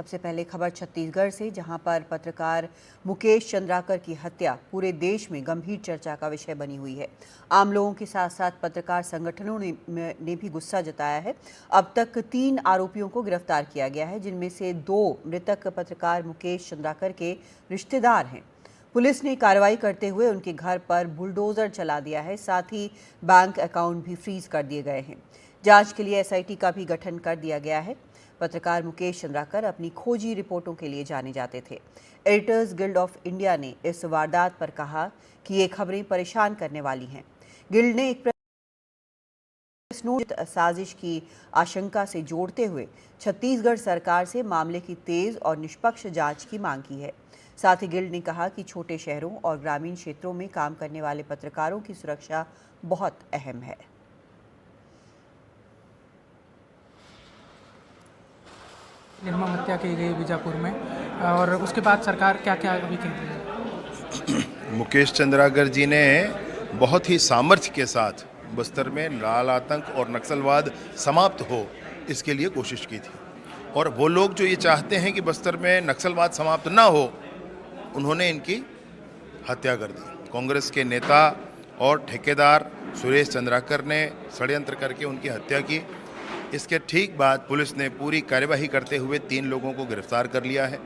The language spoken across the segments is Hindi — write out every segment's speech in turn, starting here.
सबसे पहले खबर छत्तीसगढ़ से, जहां पर पत्रकार मुकेश चंद्राकर की हत्या पूरे देश में गंभीर चर्चा का विषय बनी हुई है। आम लोगों के साथ साथ पत्रकार संगठनों ने भी गुस्सा जताया है। अब तक 3 आरोपियों को गिरफ्तार किया गया है, जिनमें से 2 मृतक पत्रकार मुकेश चंद्राकर के रिश्तेदार हैं। पुलिस ने कार्रवाई करते हुए उनके घर पर बुलडोजर चला दिया है। साथ ही बैंक अकाउंट भी फ्रीज कर दिए गए हैं। जांच के लिए एसआईटी का भी गठन कर दिया गया है। पत्रकार मुकेश चंद्राकर अपनी खोजी रिपोर्टों के लिए जाने जाते थे। एडिटर्स गिल्ड ऑफ इंडिया ने इस वारदात पर कहा कि ये खबरें परेशान करने वाली हैं। गिल्ड ने एक प्रेस नोट साजिश की आशंका से जोड़ते हुए छत्तीसगढ़ सरकार से मामले की तेज और निष्पक्ष जांच की मांग की है। साथ ही गिल्ड ने कहा कि छोटे शहरों और ग्रामीण क्षेत्रों में काम करने वाले पत्रकारों की सुरक्षा बहुत अहम है। निर्मम हत्या की गई बीजापुर में, और उसके बाद सरकार क्या क्या अभी कहती है? मुकेश चंद्राकर जी ने बहुत ही सामर्थ्य के साथ बस्तर में लाल आतंक और नक्सलवाद समाप्त हो, इसके लिए कोशिश की थी। और वो लोग जो ये चाहते हैं कि बस्तर में नक्सलवाद समाप्त ना हो, उन्होंने इनकी हत्या कर दी। कांग्रेस के नेता और ठेकेदार सुरेश चंद्राकर ने षड्यंत्र करके उनकी हत्या की। इसके ठीक बाद पुलिस ने पूरी कार्यवाही करते हुए 3 लोगों को गिरफ्तार कर लिया है।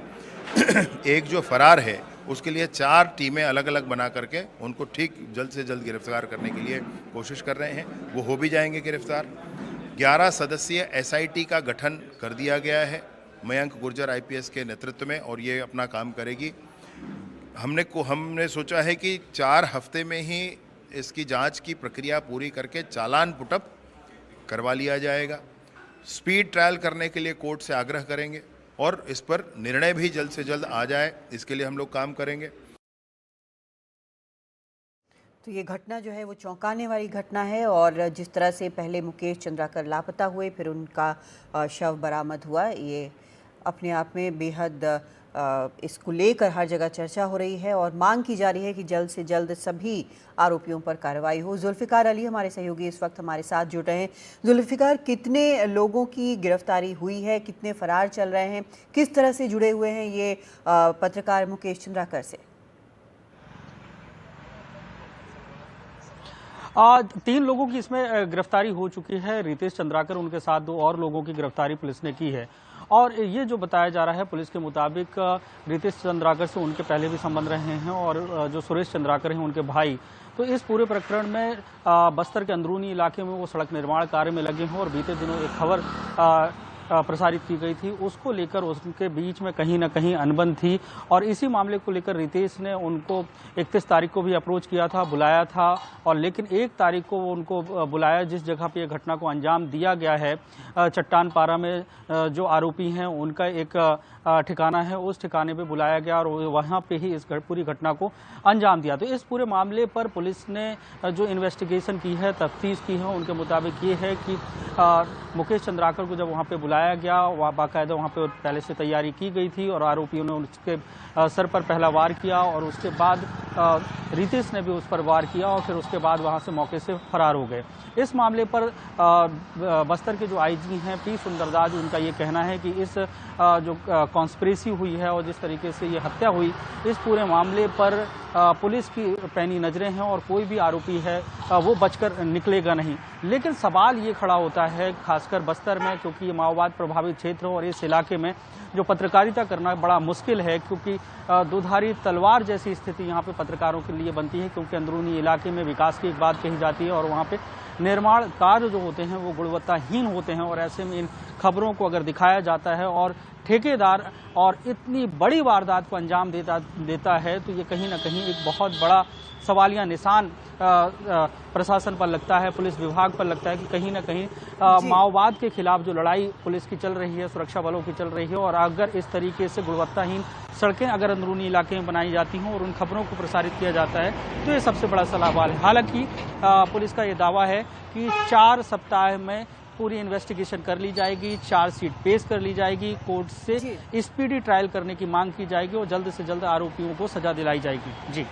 एक जो फरार है, उसके लिए 4 टीमें अलग अलग बना करके उनको ठीक जल्द से जल्द गिरफ्तार करने के लिए कोशिश कर रहे हैं। वो हो भी जाएंगे गिरफ्तार। 11 सदस्यीय एसआईटी का गठन कर दिया गया है मयंक गुर्जर आईपीएस के नेतृत्व में, और ये अपना काम करेगी। हमने सोचा है कि 4 हफ्ते में ही इसकी जांच की प्रक्रिया पूरी करके चालान पुटअप करवा लिया जाएगा। स्पीड ट्रायल करने के लिए कोर्ट से आग्रह करेंगे और इस पर निर्णय भी जल्द से जल्द आ जाए, इसके लिए हम लोग काम करेंगे। तो ये घटना जो है वो चौंकाने वाली घटना है, और जिस तरह से पहले मुकेश चंद्राकर लापता हुए, फिर उनका शव बरामद हुआ, ये अपने आप में बेहद इसको लेकर हर जगह चर्चा हो रही है और मांग की जा रही है कि जल्द से जल्द सभी आरोपियों पर कार्रवाई हो। जुल्फिकार अली हमारे सहयोगी इस वक्त हमारे साथ जुड़ रहे हैं। जुल्फिकार, कितने लोगों की गिरफ्तारी हुई है, कितने फरार चल रहे हैं, किस तरह से जुड़े हुए हैं ये पत्रकार मुकेश चंद्राकर से? 3 लोगों की इसमें गिरफ्तारी हो चुकी है। रितेश चंद्राकर, उनके साथ 2 और लोगों की गिरफ्तारी पुलिस ने की है। और ये जो बताया जा रहा है पुलिस के मुताबिक, रितेश चंद्राकर से उनके पहले भी संबंध रहे हैं, और जो सुरेश चंद्राकर हैं उनके भाई। तो इस पूरे प्रकरण में बस्तर के अंदरूनी इलाके में वो सड़क निर्माण कार्य में लगे हैं, और बीते दिनों एक खबर प्रसारित की गई थी, उसको लेकर उनके बीच में कहीं ना कहीं अनबन थी। और इसी मामले को लेकर रितेश ने उनको 31 तारीख को भी अप्रोच किया था, बुलाया था, और लेकिन 1 तारीख को उनको बुलाया जिस जगह पे ये घटना को अंजाम दिया गया है, चट्टान पारा में जो आरोपी हैं उनका एक ठिकाना है, उस ठिकाने पे बुलाया गया और वहाँ पे ही इस पूरी घटना को अंजाम दिया। तो इस पूरे मामले पर पुलिस ने जो इन्वेस्टिगेशन की है, तफ्तीश की है, उनके मुताबिक ये है कि मुकेश चंद्राकर को जब वहाँ पे बुलाया गया, बाकायदा वहाँ पे पहले से तैयारी की गई थी, और आरोपियों ने उसके सर पर पहला वार किया, और उसके बाद रितेश ने भी उस पर वार किया, और फिर उसके बाद वहाँ से मौके से फरार हो गए। इस मामले पर बस्तर के जो आईजी हैं पी सुंदरदास, उनका ये कहना है कि इस जो कॉन्स्पिरेसी हुई है और जिस तरीके से ये हत्या हुई, इस पूरे मामले पर पुलिस की पैनी नजरें हैं, और कोई भी आरोपी है वो बचकर निकलेगा नहीं। लेकिन सवाल ये खड़ा होता है, खासकर बस्तर में, क्योंकि ये माओवाद प्रभावित क्षेत्र और इस इलाके में जो पत्रकारिता करना बड़ा मुश्किल है, क्योंकि दुधारी तलवार जैसी स्थिति यहाँ पे पत्रकारों के लिए बनती है, क्योंकि अंदरूनी इलाके में विकास की एक बात कही जाती है और वहाँ पे निर्माण कार्य जो होते हैं वो गुणवत्ताहीन होते हैं, और ऐसे में इन खबरों को अगर दिखाया जाता है और ठेकेदार और इतनी बड़ी वारदात को अंजाम देता है, तो ये कहीं ना कहीं एक बहुत बड़ा सवालिया निशान प्रशासन पर लगता है, पुलिस विभाग पर लगता है कि कहीं ना कहीं माओवाद के खिलाफ जो लड़ाई पुलिस की चल रही है, सुरक्षा बलों की चल रही है, और अगर इस तरीके से गुणवत्ताहीन सड़कें अगर अंदरूनी इलाके में बनाई जाती हों और उन खबरों को प्रसारित किया जाता है, तो ये सबसे बड़ा सवाल है। हालांकि पुलिस का ये दावा है कि 4 सप्ताह में पूरी इन्वेस्टिगेशन कर ली जाएगी, चार्जशीट पेश कर ली जाएगी, कोर्ट से स्पीडी ट्रायल करने की मांग की जाएगी और जल्द से जल्द आरोपियों को सजा दिलाई जाएगी। जी,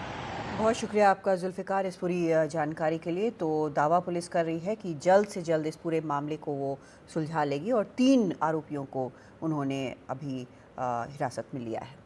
बहुत शुक्रिया आपका जुल्फिकार इस पूरी जानकारी के लिए। तो दावा पुलिस कर रही है कि जल्द से जल्द इस पूरे मामले को वो सुलझा लेगी और 3 आरोपियों को उन्होंने अभी हिरासत में लिया है।